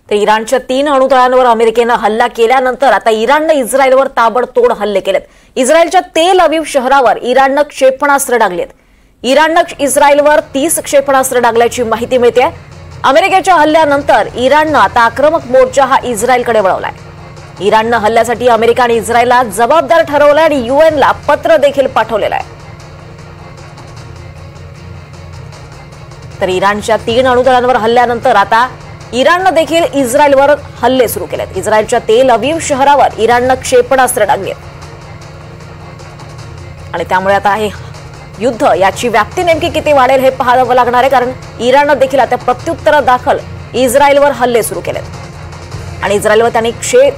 तर इराणच्या 3 अणुतळांवर अमेरिकेनं हल्ला केल्यानंतर आता इराणनं इस्रायलवर ताबडतोड हल्ले केलेत। इस्रायलच्या तेल अवीव शहरावर इराणनं क्षेपणास्त्र डागलेत। इराणनं इस्रायलवर 30 क्षेपणास्त्र डागल्याची माहिती मिळते। अमेरिकेच्या हल्ल्यानंतर इराणनं आता आक्रमक मोर्चा हा इस्रायलकडे वळवलाय। इराणनं हल्ल्यासाठी अमेरिका आणि इस्रायलला जबाबदार ठरवलंय आणि यूएनला पत्र देखील पाठवलेलं आहे। तर इराणच्या 3 अणुतळांवर हल्ल्यानंतर आता इराणनं देखील इस्रायलवर हल्ले सुरू केलेत। इस्रायलच्या तेल अवीव शहरावर इराणनं क्षेपणास्त्र डागलेत आणि त्यामुळे आता हे युद्ध याची व्याप्ती नेमकी किती वाढेल हे पाहावं लागणार आहे, कारण इराणनं देखील आता प्रत्युत्तरादाखल इस्रायलवर हल्ले सुरू केलेत आणि इस्रायलवर त्यांनी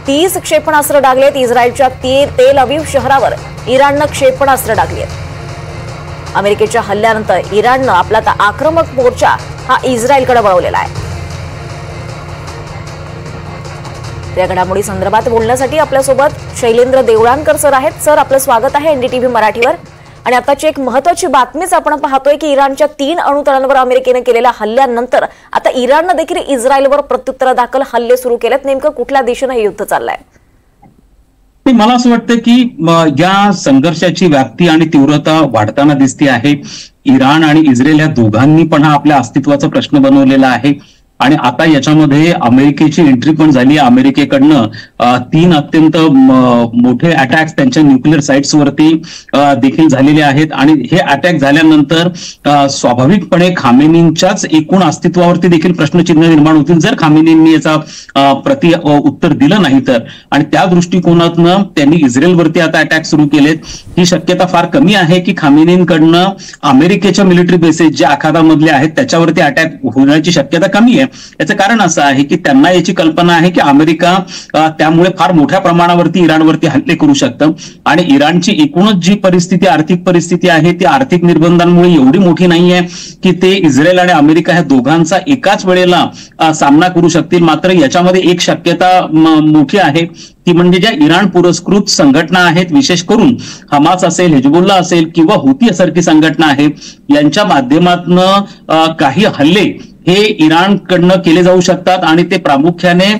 30 क्षेपणास्त्र डागलेत। इस्रायलच्या तेल अवीव शहरावर इराणनं क्षेपणास्त्र डागलेत। अमेरिकेच्या हल्ल्यानंतर इराणनं आपला आक्रमक मोर्चा हा इस्रायलकडे वळवलेला आहे। या घडामोडी संदर्भात बोलण्यासाठी आपल्यासोबत शैलेंद्र देवळानकर सर आहेत। सर, आपलं स्वागत आहे एनडीटीव्ही मराठीवर। आणि आताची एक महत्त्वाची बातमीच आपण पाहतोय की इराणच्या 3 अणुतळांवर अमेरिकेने केलेल्या हल्ल्यानंतर आता इराणनं देखील इस्रायलवर प्रत्युत्तरादाखल हल्ले सुरू केलेत। नेमकं कुठल्या दिशेने हे युद्ध चाललंय? मला असं वाटतं की या संघर्षाची व्याप्ती आणि तीव्रता वाढताना दिसते आहे। इराण आणि इस्रायल या दोघांनी पण हा आपल्या अस्तित्वाचा प्रश्न बनवलेला आहे आणि आता याच्यामध्ये अमेरिकेची एंट्री पण झाली। अमेरिकेकडनं 3 अत्यंत मोठे अटॅक्स त्यांच्या न्यूक्लिअर साइट्सवरती देखील झालेले आहेत आणि हे अटॅक झाल्यानंतर स्वाभाविकपणे खामेनींच्याच एकूण अस्तित्वावरती देखील प्रश्नचिन्ह निर्माण होतील जर खामेनींनी याचा प्रति उत्तर दिलं नाही तर। आणि त्या दृष्टिकोनातनं त्यांनी इस्रायलवरती आता अटॅक सुरू केलेत। ही शक्यता फार कमी आहे की खामेनींकडनं अमेरिकेच्या मिलिटरी बेसेस जे आखातामधले आहेत त्याच्यावरती अटॅक होण्याची शक्यता कमी आहे। याचं कारण असं आहे की त्यांना याची कल्पना आहे की अमेरिका त्यामुळे फार मोठ्या प्रमाणावरती इराणवरती हल्ले करू शकतं आणि इराणची एकूणच जी परिस्थिती आर्थिक परिस्थिती आहे ती आर्थिक निर्बंधांमुळे एवढी मोठी नाहीये की ते इस्रायल आणि अमेरिका ह्या दोघांचा एकाच वेळेला सामना करू शकतील। मात्र याच्यामध्ये एक शक्यता मोठी आहे ती म्हणजे ज्या इराण पुरस्कृत संघटना आहेत, विशेष करून हमास असेल, हिजबुल्ला असेल किंवा हुती सारखी संघटना आहे, यांच्या माध्यमातून काही हल्ले हे इराणकडनं केले जाऊ शकतात आणि ते प्रामुख्याने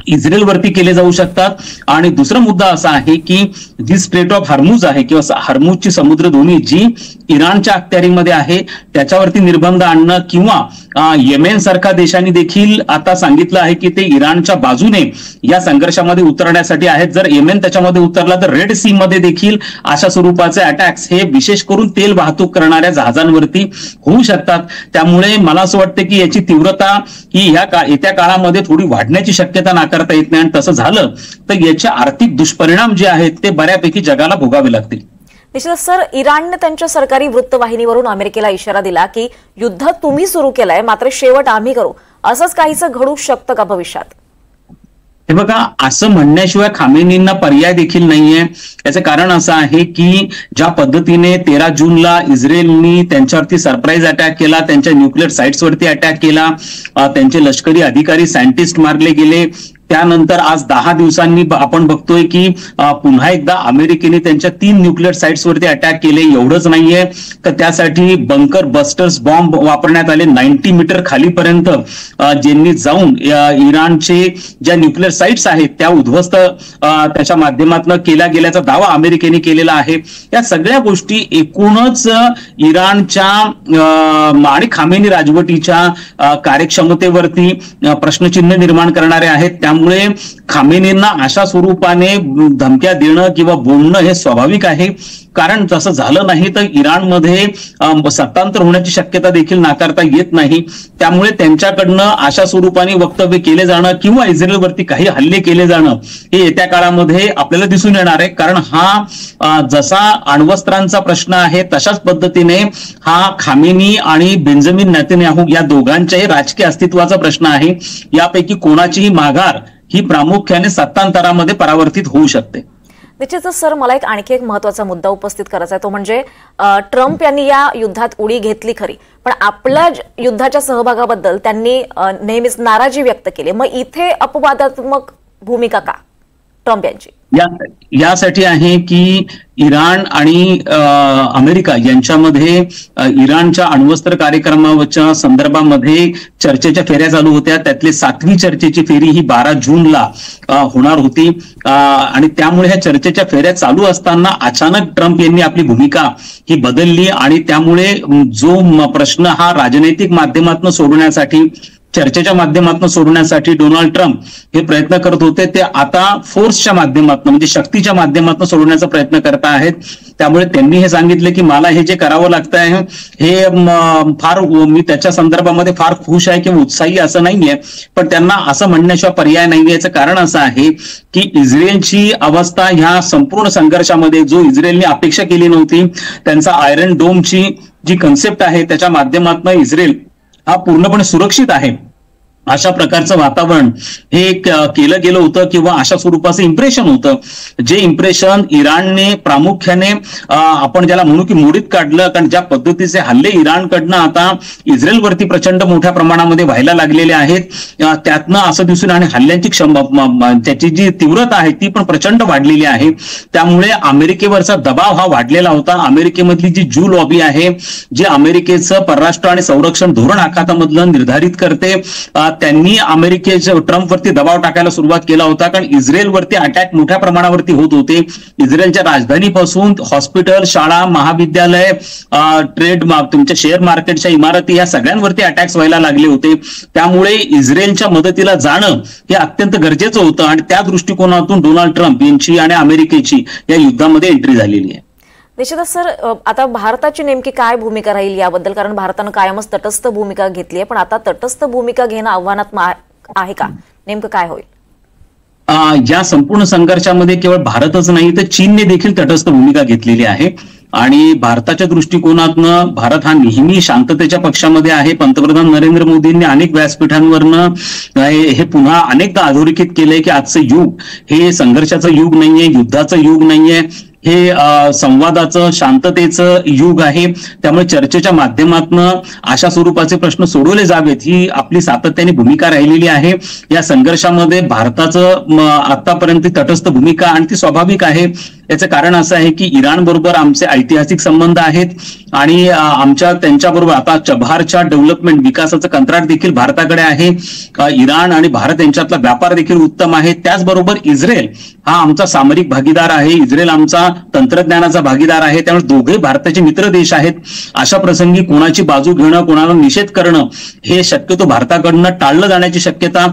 इस्रायलवरती केले जाऊ शकतात। आणि दुसरा मुद्दा असा आहे की जी स्ट्रेट ऑफ हर्मुज आहे किंवा हर्मुजची समुद्रधुनी जी इराणच्या अखत्यारीमध्ये आहे त्याच्यावरती निर्बंध आणणं किंवा येमेन सारख्या देशांनी देखील आता सांगितलं आहे की ते इराणच्या बाजूने या संघर्षामध्ये उतरण्यासाठी आहेत। जर येमेन त्याच्यामध्ये उतरला तर रेड सी मध्ये देखील अशा स्वरूपाचे अटॅक्स हे विशेष करून तेल वाहतूक करणाऱ्या जहाजांवरती होऊ शकतात। त्यामुळे मला असं वाटतं की याची तीव्रता ही येत्या काळामध्ये थोडी वाढण्याची शक्यता नाकारता येत नाही आणि तसं झालं तर याचे आर्थिक दुष्परिणाम जे आहेत ते बऱ्यापैकी जगाला भोगावे लागतील। निश्चितच सर, इराणने त्यांच्या सरकारी वृत्तवाहिनीवरून अमेरिकेला इशारा दिला की युद्ध तुम्ही सुरू केलंय मात्र शेवट आम्ही करू, असंच काहीसं घडू शकतं का भविष्यात? हे बघा, असं म्हणण्याशिवाय खामेनींना पर्याय देखील नाहीये। याचं कारण असं आहे की ज्या पद्धतीने 13 जूनला इस्रायलनी त्यांच्यावरती सरप्राईज अटॅक केला, त्यांच्या न्यूक्लिअर साइट्सवरती अटॅक केला, त्यांचे लष्करी अधिकारी सायंटिस्ट मारले गेले, त्यानंतर आज 10 दिवसांनी आपण बघतोय की पुन्हा एकदा अमेरिकेने त्यांच्या 3 न्यूक्लिअर साइट्सवरती अटॅक केले। एवढंच नाहीये तर त्यासाठी बंकर बस्टर्स बॉम्ब वापरण्यात आले 90 मीटर खालीपर्यंत, ज्यांनी जाऊन इराणचे ज्या न्यूक्लिअर साइट्स आहेत त्या उद्ध्वस्त त्याच्या माध्यमातून केल्या गेल्याचा दावा अमेरिकेने केलेला आहे। या सगळ्या गोष्टी एकूणच इराणच्या आणि खामेनी राजवटीच्या कार्यक्षमतेवरती प्रश्नचिन्ह निर्माण करणारे आहेत। त्यामुळे खामेनींना अशा स्वरूपाने धमक्या देणं किंवा बोलणं हे स्वाभाविक आहे, कारण तसं झालं नाही तर इराणमध्ये सत्तांतर होण्याची शक्यता देखील नाकारता येत नाही। त्यामुळे त्यांच्याकडनं अशा स्वरूपाने वक्तव्य केले जाणं किंवा इस्रायलवरती काही हल्ले केले जाणं हे येत्या काळामध्ये आपल्याला दिसून येणार आहे, कारण हा जसा अण्वस्त्रांचा प्रश्न आहे तशाच पद्धतीने हा खामेनी आणि बेंजामिन नेतन्याहू या दोघांच्याही राजकीय अस्तित्वाचा प्रश्न आहे। यापैकी कोणाचीही माघार ही प्रामुख्याने सत्तांतरामध्ये परावर्तित होऊ शकते। निश्चितच सर, मला आणखी एक महत्त्वाचा मुद्दा उपस्थित करायचा आहे, तो म्हणजे ट्रम्प यांनी या युद्धात उडी घेतली खरी, पण आपल्या युद्धाच्या सहभागाबद्दल त्यांनी नेहमीच नाराजी व्यक्त केली। मग इथे अपवादात्मक भूमिका का? ट्रम्प यांची? यासाठी आहे की इराण आणि अमेरिका यांच्यामध्ये इराणच्या अण्वस्त्र कार्यक्रमाच्या संदर्भामध्ये चर्चेच्या फेऱ्या चालू होत्या. त्यातली 7वी चर्चेची फेरी ही 12 जूनला होणार होती आणि त्यामुळे ह्या चर्चेच्या फेऱ्या चालू असताना अचानक ट्रम्प यांनी आपली भूमिका ही बदलली आणि त्यामुळे जो प्रश्न हा राजनैतिक माध्यमातून सोडवण्यासाठी, चर्चेच्या माध्यमातून सोडवण्यासाठी डोनाल्ड ट्रम्प हे प्रयत्न करत होते, ते आता फोर्सच्या माध्यमातून म्हणजे शक्तीच्या माध्यमातून सोडवण्याचा प्रयत्न करत आहेत. त्यामुळे त्यांनी हे सांगितले की मला हे जे करावं लागतंय हे मी त्याच्या संदर्भामध्ये फार खुश आहे किंवा उत्साही असं नाहीये, पण त्यांना असं म्हणण्याशिवाय पर्याय नाहीये. याचं कारण असं आहे की इस्रायलची अवस्था ह्या संपूर्ण संघर्षामध्ये जो इस्रायलने अपेक्षा केली नव्हती, त्यांचा आयरन डोमची जी कन्सेप्ट आहे त्याच्या माध्यमातून इस्रायल हा पूर्णपणे सुरक्षित आहे अशा प्रकारचं वातावरण हे केलं गेलं होतं किंवा अशा स्वरूपाचं इम्प्रेशन होतं, जे इम्प्रेशन इराणने प्रामुख्याने आपण ज्याला म्हणू की मोडीत काढलं. कारण ज्या पद्धतीचे हल्ले इराणकडनं आता इस्रायलवरती प्रचंड मोठ्या प्रमाणामध्ये व्हायला लागलेले आहेत, त्यातनं असं दिसून आणि हल्ल्यांची त्याची जी तीव्रता आहे ती पण प्रचंड वाढलेली आहे. त्यामुळे अमेरिकेवरचा दबाव हा वाढलेला होता. अमेरिकेमधली जी जू लॉबी आहे, जे अमेरिकेचं परराष्ट्र आणि संरक्षण धोरण आखातामधलं निर्धारित करते, त्यांनी अमेरिकेच्या ट्रम्पवरती दबाव टाकायला सुरुवात केला होता. कारण इस्रायलवरती अटॅक मोठ्या प्रमाणावरती होत होते. इस्रायलच्या राजधानीपासून हॉस्पिटल, शाळा, महाविद्यालय, ट्रेड, तुमच्या शेअर मार्केटच्या इमारती या सगळ्यांवरती अटॅक्स व्हायला लागले होते. त्यामुळे इस्रायलच्या मदतीला जाणं हे अत्यंत गरजेचं होतं आणि त्या दृष्टिकोनातून डोनाल्ड ट्रम्प यांची आणि अमेरिकेची या युद्धामध्ये एंट्री झालेली आहे. निश्चितच सर, आता भारताची नेमकी काय भूमिका राहील याबद्दल, कारण भारतानं कायमच तटस्थ भूमिका घेतली आहे, पण आता तटस्थ भूमिका घेणं आव्हानात्मक आहे का? नेमकं काय होईल? या संपूर्ण संघर्षामध्ये केवळ भारतच नाही तर चीनने देखील तटस्थ भूमिका घेतलेली आहे आणि भारताच्या दृष्टिकोनातनं भारत हा नेहमी शांततेच्या पक्षामध्ये आहे. पंतप्रधान नरेंद्र मोदींनी अनेक व्यासपीठांवरनं हे पुन्हा अनेकदा अधोरेखित केलंय की आजचं युग हे संघर्षाचं युग नाहीये, युद्धाचं युग नाहीये, हे संवादाचं, शांततेचं युग आहे. त्यामुळे चर्चेच्या माध्यमातून अशा स्वरूपाचे प्रश्न सोडवले जावेत ही आपली सातत्याने भूमिका राहिलेली आहे. या संघर्षामध्ये भारताचं आतापर्यंत तटस्थ भूमिका आणि ती स्वाभाविक आहे. याचं कारण असं आहे की इराण बरोबर आमचे ऐतिहासिक संबंध आहेत आणि त्यांच्याबरोबर आता चबहारच्या डेव्हलपमेंट विकासाचं कंत्राट देखील भारताकडे आहे. इराण आणि भारत यांच्यातला व्यापार देखील उत्तम आहे. त्याचबरोबर इस्रायल हा आमचा सामरिक भागीदार आहे, इस्रायल आमचा तंत्रज्ञानाचा भागीदार आहे. त्यामुळे दोघे भारताचे मित्र देश आहेत. अशा प्रसंगी कोणाची बाजू घेणं, कोणाला निषेध करणं हे शक्यतो भारताकडनं टाळलं जाण्याची शक्यता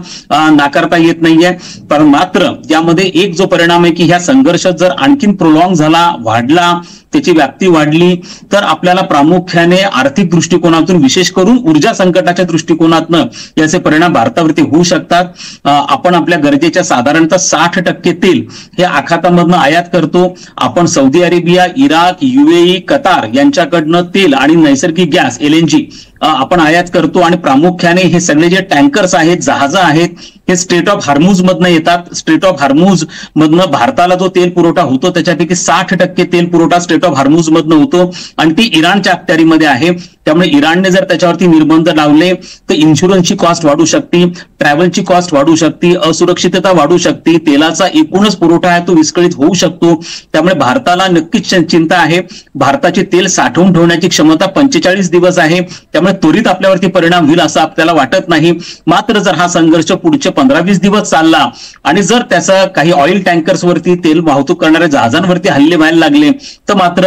नाकारता येत नाहीये. पण मात्र यामध्ये एक जो परिणाम आहे की ह्या संघर्ष जर आणखी प्रोलॉंग झाला, वाढला, त्याची व्याप्ती वाढली तर आपल्याला प्रामुख्याने आर्थिक दृष्टिकोनातून, विशेष करून ऊर्जा संकटाच्या दृष्टिकोनातनं याचे परिणाम भारतावरती होऊ शकतात. आपण आपल्या गरजेच्या साधारणतः 60% तेल हे आखातामधनं आयात करतो. आपण Saudi Arabia, Iraq, UAE, Qatar यांच्याकडनं तेल आणि नैसर्गिक गॅस LNG आपण आयात करतो आणि प्रामुख्याने हे सगळे जे टँकर्स आहेत, जहाजं आहेत, हे स्ट्रेट ऑफ हार्मुज मधनं येतात. स्ट्रेट ऑफ हार्मुज मधनं भारताला जो तेल पुरवठा होतो त्याच्यापैकी 60% तेल पुरवठा स्ट्रेट ऑफ हार्मुज मधनं होतो आणि ती इराणच्या अखत्यारीमध्ये आहे. त्यामुळे इराणने जर त्याच्यावरती निर्बंध लावले तर इन्शुरन्सची कॉस्ट वाढू शकते, ट्रॅव्हलची कॉस्ट वाढू शकते, असुरक्षितता वाढू शकते, तेलाचा एकूणच पुरवठा आहे तो विस्कळीत होऊ शकतो. त्यामुळे भारताला नक्कीच चिंता आहे. भारताचे तेल साठवून ठेवण्याची क्षमता 45 दिवस आहे. त्यामुळे त्वरित आपल्यावरती परिणाम होईल असं आपल्याला वाटत नाही. मात्र जर हा संघर्ष पुढचे 15-20 दिवस चालला आणि जर त्याचा काही ऑइल टँकर्सवरती, तेल वाहतूक करणाऱ्या जहाजांवरती हल्ले व्हायला लागले तर मात्र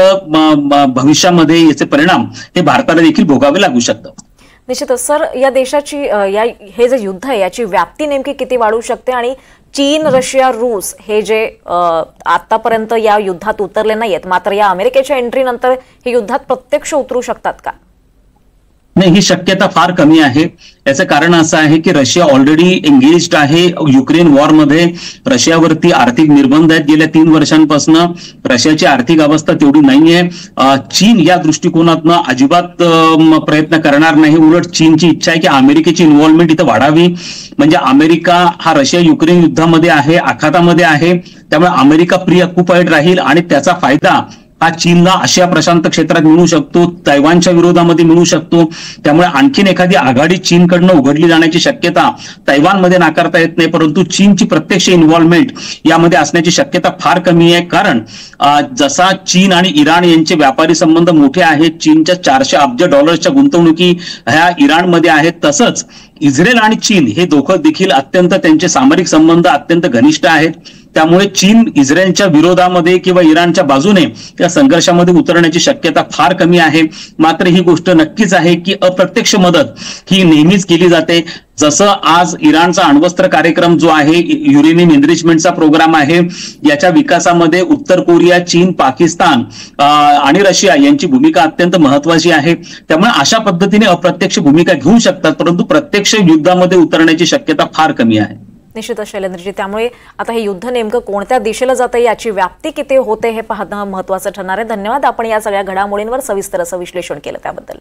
भविष्यामध्ये याचे परिणाम हे भारताला देखील भोगावे लागू शकतात. निश्चितच सर, या देशाची हे जे युद्ध आहे याची व्याप्ती नेमकी किती वाढू शकते आणि चीन, रशिया, रूस हे जे आतापर्यंत या युद्धात उतरले नाहीयेत, मात्र या अमेरिकेच्या एंट्रीनंतर हे युद्धात प्रत्यक्ष उतरू शकतात का? नाही, ही शक्यता फार कमी आहे. याचं कारण असं आहे की रशिया ऑलरेडी एंगेज्ड आहे युक्रेन वॉरमध्ये. रशियावरती आर्थिक निर्बंध आहेत गेल्या 3 वर्षांपासून. रशियाची आर्थिक अवस्था तेवढी नाहीये. चीन या दृष्टिकोनातनं अजिबात प्रयत्न करणार नाही. उलट चीनची इच्छा आहे की अमेरिकेची इन्व्हॉल्वमेंट इथं वाढावी. म्हणजे अमेरिका हा रशिया युक्रेन युद्धामध्ये आहे, आखातामध्ये आहे. त्यामुळे अमेरिका प्री ऑक्युपाईड राहील आणि त्याचा फायदा हा चीनला आशिया प्रशांत क्षेत्रात मिळू शकतो, तैवानच्या विरोधामध्ये मिळू शकतो. त्यामुळे आणखीन एखादी आघाडी चीनकडनं उघडली जाण्याची शक्यता तैवानमध्ये नाकारता येत नाही, परंतु चीनची प्रत्यक्ष इन्व्हॉल्वमेंट यामध्ये असण्याची शक्यता फार कमी आहे. कारण जसा चीन आणि इराण यांचे व्यापारी संबंध मोठे आहेत, चीनच्या 400 अब्ज डॉलर्सच्या गुंतवणुकी ह्या इराणमध्ये आहेत, तसंच इस्रायल आणि चीन हे दोघं देखील अत्यंत त्यांचे सामरिक संबंध अत्यंत घनिष्ठ आहेत. त्यामुळे चीन इस्रायलच्या विरोधामध्ये किंवा इराणच्या बाजूने या संघर्षामध्ये उतरण्याची शक्यता फार कमी आहे. मात्र ही गोष्ट नक्कीच आहे की अप्रत्यक्ष मदत ही नेहमीच केली जाते. जसं आज इराणचा अण्वस्त्र कार्यक्रम जो आहे, युरेनियम एनरिचमेंटचा प्रोग्राम आहे, याच्या विकासामध्ये उत्तर कोरिया, चीन, पाकिस्तान आणि रशिया यांची भूमिका अत्यंत महत्वाची आहे. त्यामुळे अशा पद्धतीने अप्रत्यक्ष भूमिका घेऊ शकतात, परंतु प्रत्यक्ष युद्धामध्ये उतरण्याची शक्यता फार कमी आहे. निश्चितच शैलेंद्रजी, त्यामुळे आता हे युद्ध नेमकं कोणत्या दिशेला जातं, याची व्याप्ती किती होते हे पाहणं महत्त्वाचं ठरणार आहे. धन्यवाद, आपण या सगळ्या घडामोडींवर सविस्तर असं विश्लेषण केलं त्याबद्दल.